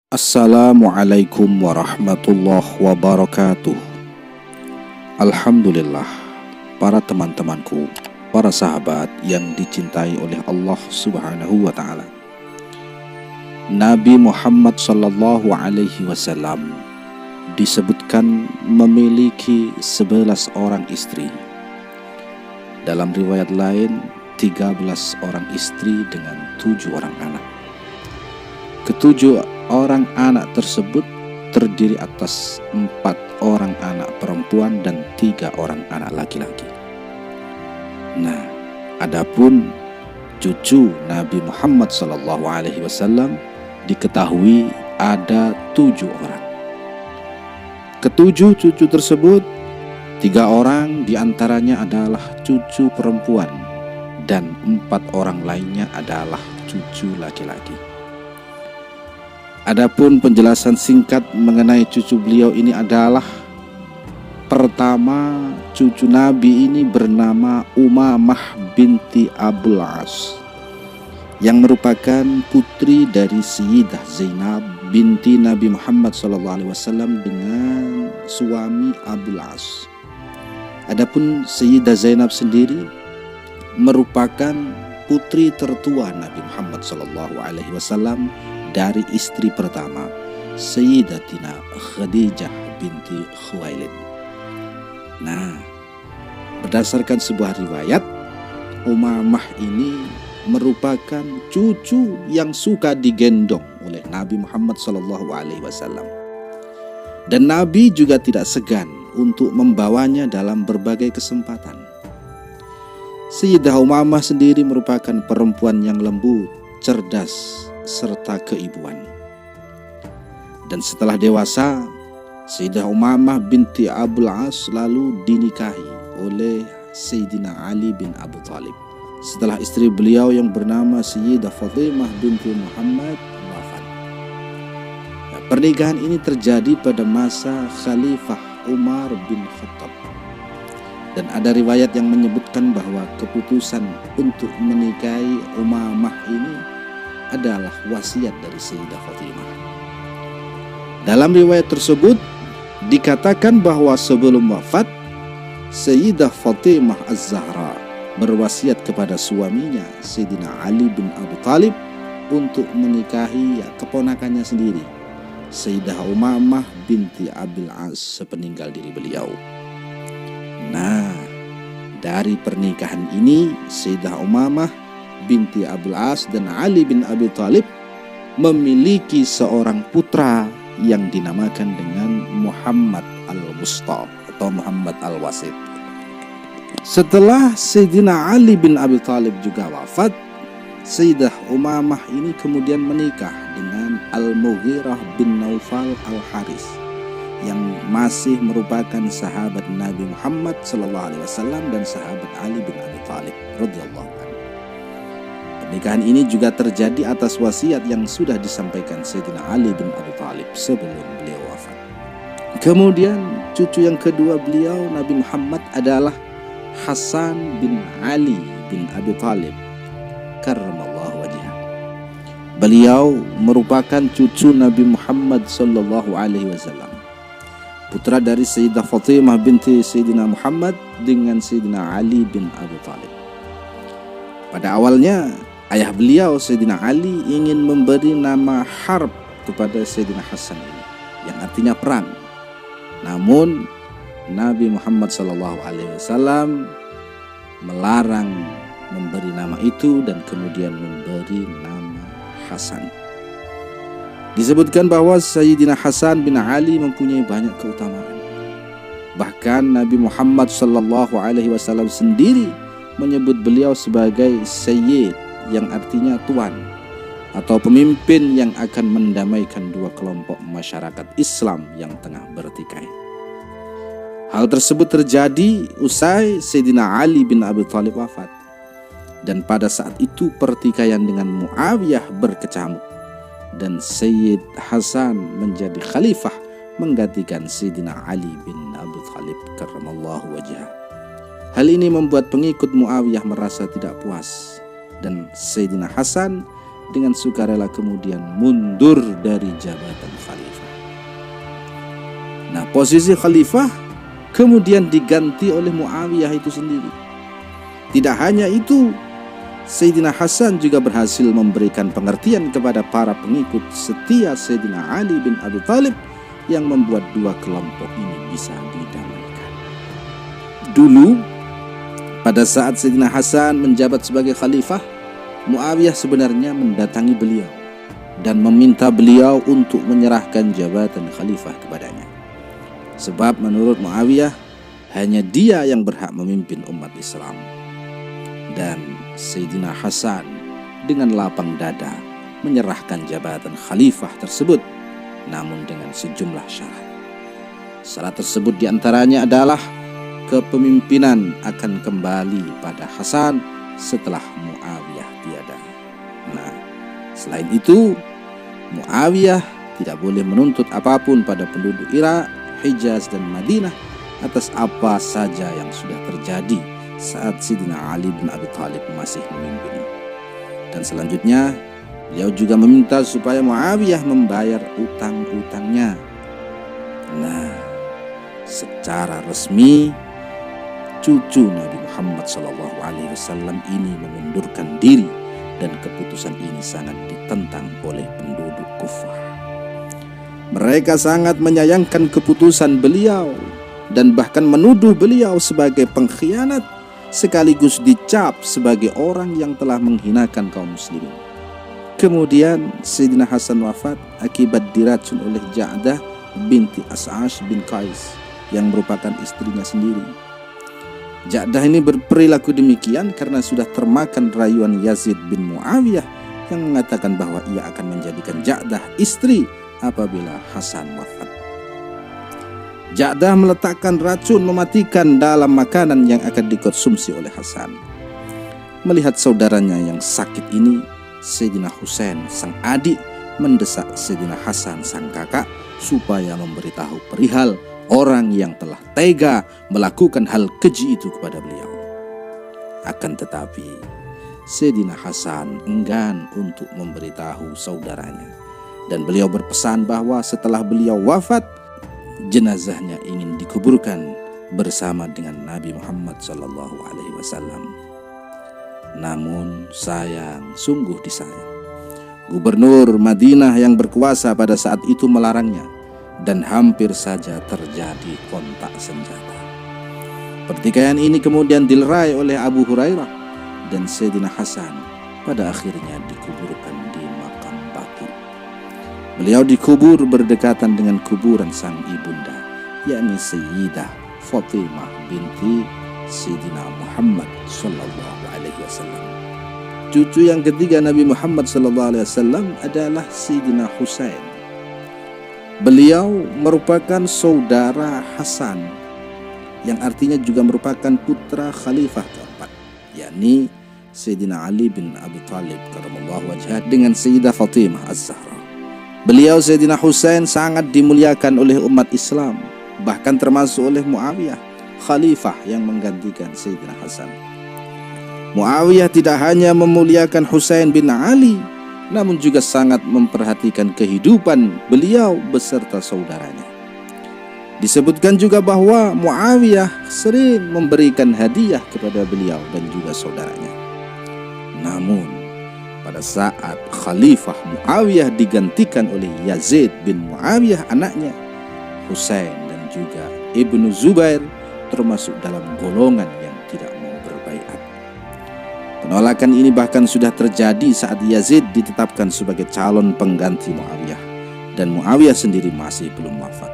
Assalamualaikum warahmatullahi wabarakatuh. Alhamdulillah, para teman-temanku, para sahabat yang dicintai oleh Allah Subhanahu wa Ta'ala. Nabi Muhammad sallallahu alaihi wasallam disebutkan memiliki 11 orang istri. Dalam riwayat lain 13 orang istri dengan 7 orang anak. Ketujuh orang anak tersebut terdiri atas 4 orang anak perempuan dan 3 orang anak laki-laki. Nah, adapun cucu Nabi Muhammad SAW diketahui ada 7 orang. Ketujuh cucu tersebut, 3 orang diantaranya adalah cucu perempuan dan 4 orang lainnya adalah cucu laki-laki. Adapun penjelasan singkat mengenai cucu beliau ini adalah: pertama, cucu Nabi ini bernama Umamah binti Abul As, yang merupakan putri dari Sayyidah Zainab binti Nabi Muhammad SAW dengan suami Abul As. Adapun Sayyidah Zainab sendiri merupakan putri tertua Nabi Muhammad SAW dari istri pertama, Sayyidatina Khadijah binti Khuwailid. Nah, berdasarkan sebuah riwayat, Umamah ini merupakan cucu yang suka digendong oleh Nabi Muhammad SAW. Dan Nabi juga tidak segan untuk membawanya dalam berbagai kesempatan. Sayyidah Umamah sendiri merupakan perempuan yang lembut, cerdas, serta keibuan. Dan setelah dewasa, Sayyidah Umamah binti Abul As lalu dinikahi oleh Sayyidina Ali bin Abi Thalib setelah istri beliau yang bernama Sayyidah Fatimah binti Muhammad wafat. Nah, pernikahan ini terjadi pada masa Khalifah Umar bin Khattab. Dan ada riwayat yang menyebutkan bahwa keputusan untuk menikahi Umamah ini adalah wasiat dari Sayyidah Fatimah. Dalam riwayat tersebut dikatakan bahwa sebelum wafat, Sayyidah Fatimah Az-Zahra berwasiat kepada suaminya Sayyidina Ali bin Abi Thalib untuk menikahi keponakannya sendiri, Sayyidah Umamah binti Abil As, sepeninggal diri beliau. Nah, dari pernikahan ini Sayyidah Umamah binti Abil As dan Ali bin Abi Thalib memiliki seorang putra yang dinamakan dengan Muhammad Al-Wusta atau Muhammad Al-Wasit. Setelah Sayyidina Ali bin Abi Thalib juga wafat, Sayyidah Umamah ini kemudian menikah dengan Al-Mughirah bin Naufal Al-Haris yang masih merupakan sahabat Nabi Muhammad SAW dan sahabat Ali bin Abi Thalib radhiyallahu anhu. Pernikahan ini juga terjadi atas wasiat yang sudah disampaikan Sayyidina Ali bin Abi Thalib sebelum beliau wafat. Kemudian cucu yang kedua beliau Nabi Muhammad adalah Hasan bin Ali bin Abi Thalib karramallahu wajhah. Beliau merupakan cucu Nabi Muhammad SAW, putra dari Sayyidah Fatimah binti Sayyidina Muhammad dengan Sayyidina Ali bin Abi Thalib. Pada awalnya ayah beliau Sayyidina Ali ingin memberi nama Harb kepada Sayyidina Hasan ini, yang artinya perang. Namun Nabi Muhammad SAW melarang memberi nama itu dan kemudian memberi nama Hasan. Disebutkan bahwa Sayyidina Hasan bin Ali mempunyai banyak keutamaan. Bahkan Nabi Muhammad SAW sendiri menyebut beliau sebagai Sayyid, yang artinya tuan atau pemimpin yang akan mendamaikan dua kelompok masyarakat Islam yang tengah bertikai. Hal tersebut terjadi usai Sayyidina Ali bin Abi Thalib wafat. Dan pada saat itu pertikaian dengan Muawiyah berkecamuk dan Sayyid Hasan menjadi khalifah menggantikan Sayyidina Ali bin Abi Thalib karramallahu wajhah. Hal ini membuat pengikut Muawiyah merasa tidak puas dan Sayyidina Hasan dengan sukarela kemudian mundur dari jabatan khalifah. Nah, posisi khalifah kemudian diganti oleh Muawiyah itu sendiri. Tidak hanya itu, Sayyidina Hasan juga berhasil memberikan pengertian kepada para pengikut setia Sayyidina Ali bin Abi Thalib yang membuat dua kelompok ini bisa didamaikan. Dulu, pada saat Sayyidina Hasan menjabat sebagai khalifah, Muawiyah sebenarnya mendatangi beliau dan meminta beliau untuk menyerahkan jabatan khalifah kepadanya. Sebab menurut Muawiyah, hanya dia yang berhak memimpin umat Islam. Dan Sayyidina Hasan dengan lapang dada menyerahkan jabatan khalifah tersebut, namun dengan sejumlah syarat. Syarat tersebut diantaranya adalah kepemimpinan akan kembali pada Hasan setelah Muawiyah tiada. Nah, selain itu, Muawiyah tidak boleh menuntut apapun pada penduduk Irak, Hijaz dan Madinah atas apa saja yang sudah terjadi saat Sayyidina Ali bin Abi Thalib masih memimpin. Dan selanjutnya, beliau juga meminta supaya Muawiyah membayar utang-utangnya. Nah, secara resmi cucu Nabi Muhammad SAW ini mengundurkan diri, dan keputusan ini sangat ditentang oleh penduduk Kufah. Mereka sangat menyayangkan keputusan beliau dan bahkan menuduh beliau sebagai pengkhianat, sekaligus dicap sebagai orang yang telah menghinakan kaum muslimin. Kemudian Sayyidina Hasan wafat akibat diracun oleh Ja'dah binti As'ash bin Qais yang merupakan istrinya sendiri. Ja'dah ini berperilaku demikian karena sudah termakan rayuan Yazid bin Muawiyah yang mengatakan bahwa ia akan menjadikan Ja'dah istri apabila Hasan wafat. Ja'dah meletakkan racun mematikan dalam makanan yang akan dikonsumsi oleh Hasan. Melihat saudaranya yang sakit ini, Sayyidina Husain sang adik mendesak Sayyidina Hasan sang kakak supaya memberitahu perihal orang yang telah tega melakukan hal keji itu kepada beliau. Akan tetapi Sayyidina Hasan enggan untuk memberitahu saudaranya, dan beliau berpesan bahwa setelah beliau wafat, jenazahnya ingin dikuburkan bersama dengan Nabi Muhammad SAW. Namun sungguh disayang, Gubernur Madinah yang berkuasa pada saat itu melarangnya, dan hampir saja terjadi kontak senjata. Pertikaian ini kemudian dilerai oleh Abu Hurairah, dan Sayyidina Hasan pada akhirnya dikuburkan di makam Baqi. Beliau dikubur berdekatan dengan kuburan sang ibunda, yakni Sayyidah Fatimah binti Sayyidina Muhammad SAW. Cucu yang ketiga Nabi Muhammad SAW adalah Sayyidina Husain. Beliau merupakan saudara Hasan, yang artinya juga merupakan putra khalifah keempat, yakni Sayyidina Ali bin Abi Thalib karramallahu wajhah dengan Sayyidah Fatimah Az-Zahra. Beliau Sayyidina Husain sangat dimuliakan oleh umat Islam, bahkan termasuk oleh Muawiyah, khalifah yang menggantikan Sayyidina Hasan. Muawiyah tidak hanya memuliakan Husain bin Ali, namun juga sangat memperhatikan kehidupan beliau beserta saudaranya. Disebutkan juga bahwa Muawiyah sering memberikan hadiah kepada beliau dan juga saudaranya. Namun pada saat Khalifah Muawiyah digantikan oleh Yazid bin Muawiyah anaknya, Husain dan juga Ibnu Zubair termasuk dalam golongan yang tidak mau berbaiat. Penolakan ini bahkan sudah terjadi saat Yazid ditetapkan sebagai calon pengganti Muawiyah, dan Muawiyah sendiri masih belum wafat.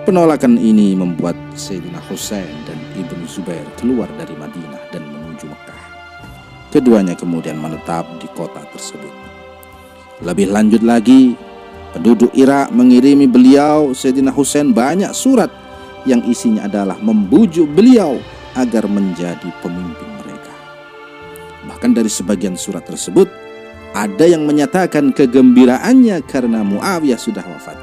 Penolakan ini membuat Sayyidina Husain dan Ibnu Zubair keluar dari Madinah dan menuju Mekah. Keduanya kemudian menetap di kota tersebut. Lebih lanjut lagi, penduduk Irak mengirimi beliau Sayyidina Husain banyak surat yang isinya adalah membujuk beliau agar menjadi pemimpin mereka. Bahkan dari sebagian surat tersebut ada yang menyatakan kegembiraannya karena Muawiyah sudah wafat.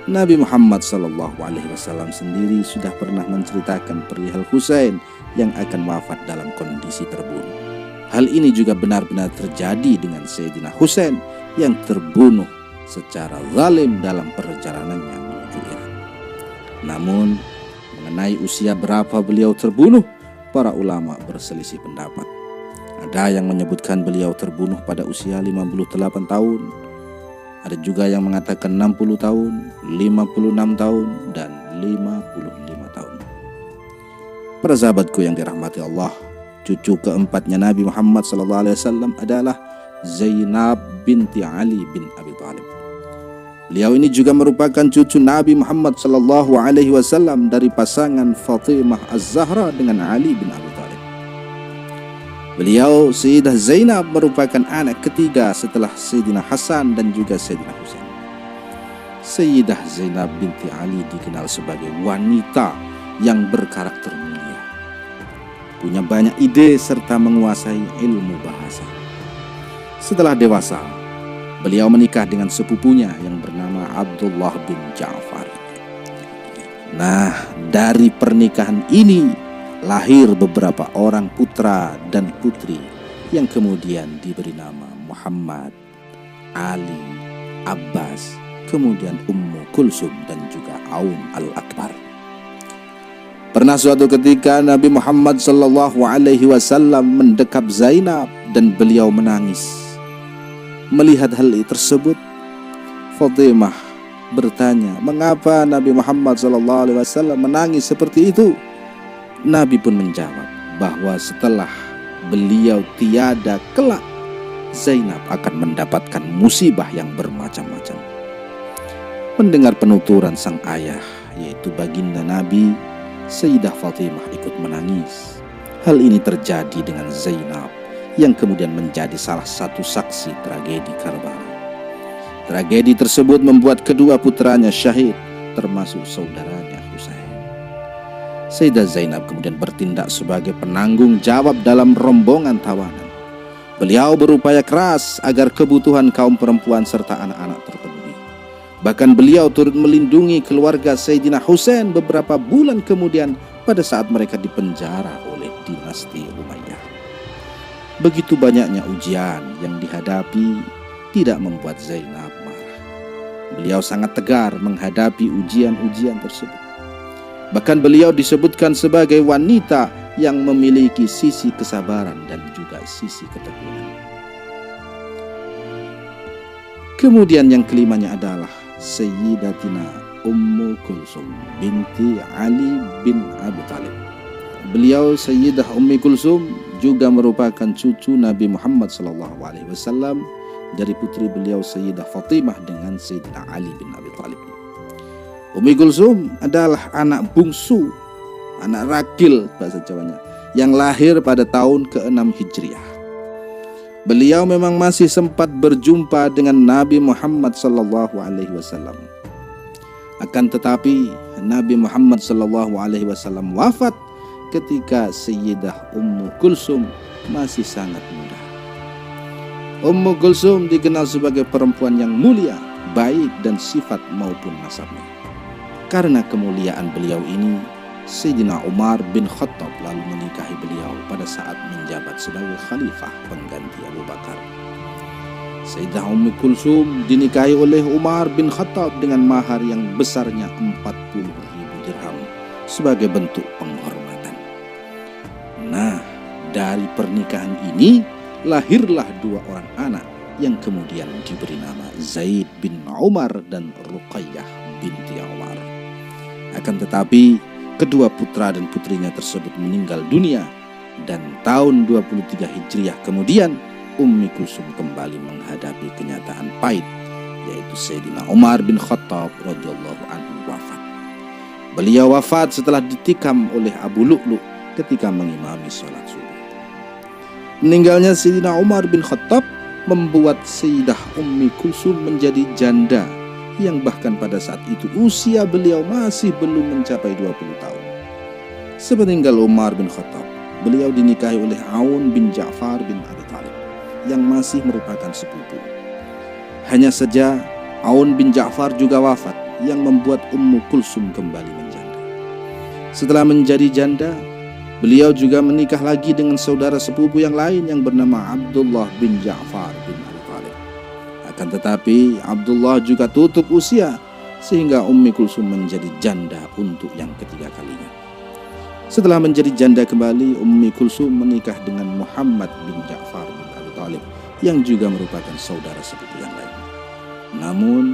Nabi Muhammad SAW sendiri sudah pernah menceritakan perihal Husain yang akan wafat dalam kondisi terbunuh. Hal ini juga benar-benar terjadi dengan Sayyidina Husain yang terbunuh secara zalim dalam perjalanannya menuju Irak. Namun, mengenai usia berapa beliau terbunuh, para ulama berselisih pendapat. Ada yang menyebutkan beliau terbunuh pada usia 58 tahun. Ada juga yang mengatakan 60 tahun, 56 tahun, dan 55 tahun. Para sahabatku yang dirahmati Allah, cucu keempatnya Nabi Muhammad SAW adalah Zainab binti Ali bin Abi Thalib. Beliau ini juga merupakan cucu Nabi Muhammad SAW dari pasangan Fatimah Az-Zahra dengan Ali bin Abi Thalib. Beliau Sayyidah Zainab merupakan anak ketiga setelah Sayyidina Hasan dan juga Sayyidina Husain. Sayyidah Zainab binti Ali dikenal sebagai wanita yang berkarakter mulia, punya banyak ide serta menguasai ilmu bahasa. Setelah dewasa, beliau menikah dengan sepupunya yang bernama Abdullah bin Ja'far. Nah, dari pernikahan ini lahir beberapa orang putra dan putri yang kemudian diberi nama Muhammad, Ali, Abbas, kemudian Ummu Kulsum dan juga Aun al-Akbar. Pernah suatu ketika Nabi Muhammad SAW mendekap Zainab dan beliau menangis. Melihat hal tersebut, Fatimah bertanya, mengapa Nabi Muhammad SAW menangis seperti itu? Nabi pun menjawab bahwa setelah beliau tiada kelak, Zainab akan mendapatkan musibah yang bermacam-macam. Mendengar penuturan sang ayah, yaitu baginda Nabi, Sayyidah Fatimah ikut menangis. Hal ini terjadi dengan Zainab yang kemudian menjadi salah satu saksi tragedi Karbala. Tragedi tersebut membuat kedua putranya syahid, termasuk saudaranya Husain. Sayyidah Zainab kemudian bertindak sebagai penanggung jawab dalam rombongan tawanan. Beliau berupaya keras agar kebutuhan kaum perempuan serta anak-anak terpenuhi. Bahkan beliau turut melindungi keluarga Sayyidina Husain beberapa bulan kemudian pada saat mereka dipenjara oleh dinasti Umayyah. Begitu banyaknya ujian yang dihadapi tidak membuat Zainab marah. Beliau sangat tegar menghadapi ujian-ujian tersebut. Bahkan beliau disebutkan sebagai wanita yang memiliki sisi kesabaran dan juga sisi ketekunan. Kemudian yang kelimanya adalah Sayyidatina Ummu Kulsum binti Ali bin Abi Thalib. Beliau Sayyidah Ummi Kulsum juga merupakan cucu Nabi Muhammad SAW dari putri beliau Sayyidah Fatimah dengan Sayyidina Ali bin Abi Thalib. Ummi Kulsum adalah anak bungsu, anak ragil bahasa Jawanya, yang lahir pada tahun ke-6 Hijriah. Beliau memang masih sempat berjumpa dengan Nabi Muhammad SAW. Akan tetapi Nabi Muhammad SAW wafat ketika Sayyidah Ummu Kulsum masih sangat muda. Ummu Kulsum dikenal sebagai perempuan yang mulia, baik dan sifat maupun nasabnya. Karena kemuliaan beliau ini, Sayyidina Umar bin Khattab lalu menikahi beliau pada saat menjabat sebagai khalifah pengganti Abu Bakar. Sayyidah Ummu Kulsum dinikahi oleh Umar bin Khattab dengan mahar yang besarnya 40.000 dirham sebagai bentuk penghormatan. Nah, dari pernikahan ini lahirlah dua orang anak yang kemudian diberi nama Zaid bin Umar dan Ruqayyah binti Umar. Akan tetapi kedua putra dan putrinya tersebut meninggal dunia, dan tahun 23 Hijriah kemudian Ummi Kulsum kembali menghadapi kenyataan pahit, yaitu Sayyidina Umar bin Khattab radhiyallahu anhu wafat. Beliau wafat setelah ditikam oleh Abu Lu'lu' ketika mengimami sholat subuh. Meninggalnya Sayyidina Umar bin Khattab membuat Sayyidah Ummi Kulsum menjadi janda, yang bahkan pada saat itu usia beliau masih belum mencapai 20 tahun. Sepeninggal Umar bin Khattab, beliau dinikahi oleh Aun bin Ja'far bin Abi Thalib yang masih merupakan sepupu. Hanya saja Aun bin Ja'far juga wafat, yang membuat Ummu Kulsum kembali menjanda. Setelah menjadi janda, Beliau juga menikah lagi dengan saudara sepupu yang lain yang bernama Abdullah bin Ja'far bin Abi Thalib. Akan tetapi Abdullah juga tutup usia sehingga Ummi Kulsum menjadi janda untuk yang ketiga kalinya. Setelah menjadi janda kembali, Ummi Kulsum menikah dengan Muhammad bin Ja'far bin Abi Thalib yang juga merupakan saudara sepupu yang lain. Namun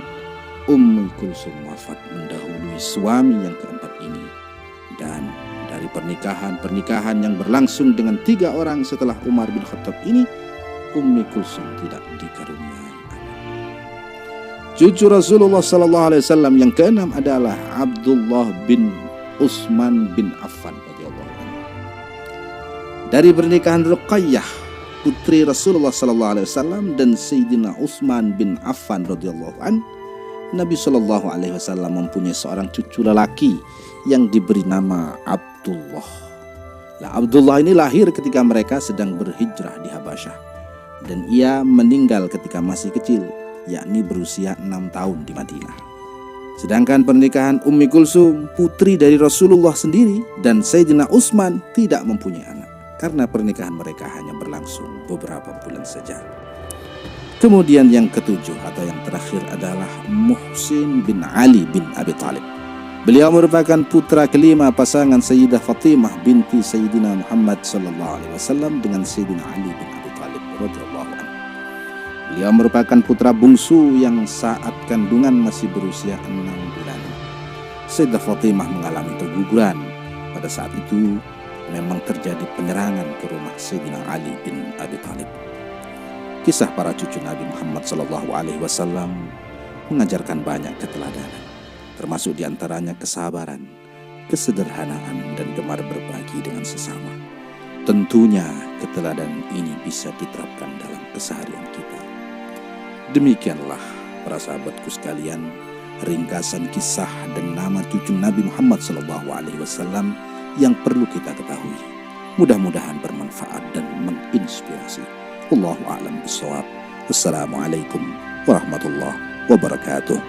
Ummi Kulsum wafat mendahului suami yang keempat ini, dan dari pernikahan yang berlangsung dengan 3 orang setelah Umar bin Khattab ini, Ummi Kulsum tidak dikaruniai anak. Cucu Rasulullah SAW yang keenam adalah Abdullah bin Utsman bin Affan radhiyallahu anhu. Dari pernikahan Ruqayyah putri Rasulullah SAW dan Sayyidina Utsman bin Affan radhiyallahu anhu, Nabi SAW mempunyai seorang cucu lelaki yang diberi nama Abdullah. Abdullah ini lahir ketika mereka sedang berhijrah di Habasyah, dan ia meninggal ketika masih kecil, yakni berusia 6 tahun di Madinah. Sedangkan pernikahan Ummi Kulsum, putri dari Rasulullah sendiri, dan Sayyidina Utsman tidak mempunyai anak, karena pernikahan mereka hanya berlangsung beberapa bulan saja. Kemudian yang ketujuh atau yang terakhir adalah Muhsin bin Ali bin Abi Thalib. Beliau merupakan putra kelima pasangan Sayyidah Fatimah binti Sayyidina Muhammad SAW dengan Sayyidina Ali bin Abi Thalib radhiyallahu anhu. Beliau merupakan putra bungsu yang saat kandungan masih berusia 6 bulan. Sayyidah Fatimah mengalami keguguran. Pada saat itu memang terjadi penyerangan ke rumah Sayyidina Ali bin Abi Thalib. Kisah para cucu Nabi Muhammad SAW mengajarkan banyak keteladanan, termasuk diantaranya kesabaran, kesederhanaan, dan gemar berbagi dengan sesama. Tentunya keteladanan ini bisa diterapkan dalam keseharian kita. Demikianlah para sahabatku sekalian, ringkasan kisah dan nama cucu Nabi Muhammad SAW yang perlu kita ketahui. Mudah-mudahan bermanfaat dan menginspirasi. Wallahu a'lam bishawab. Wassalamualaikum warahmatullahi wabarakatuh.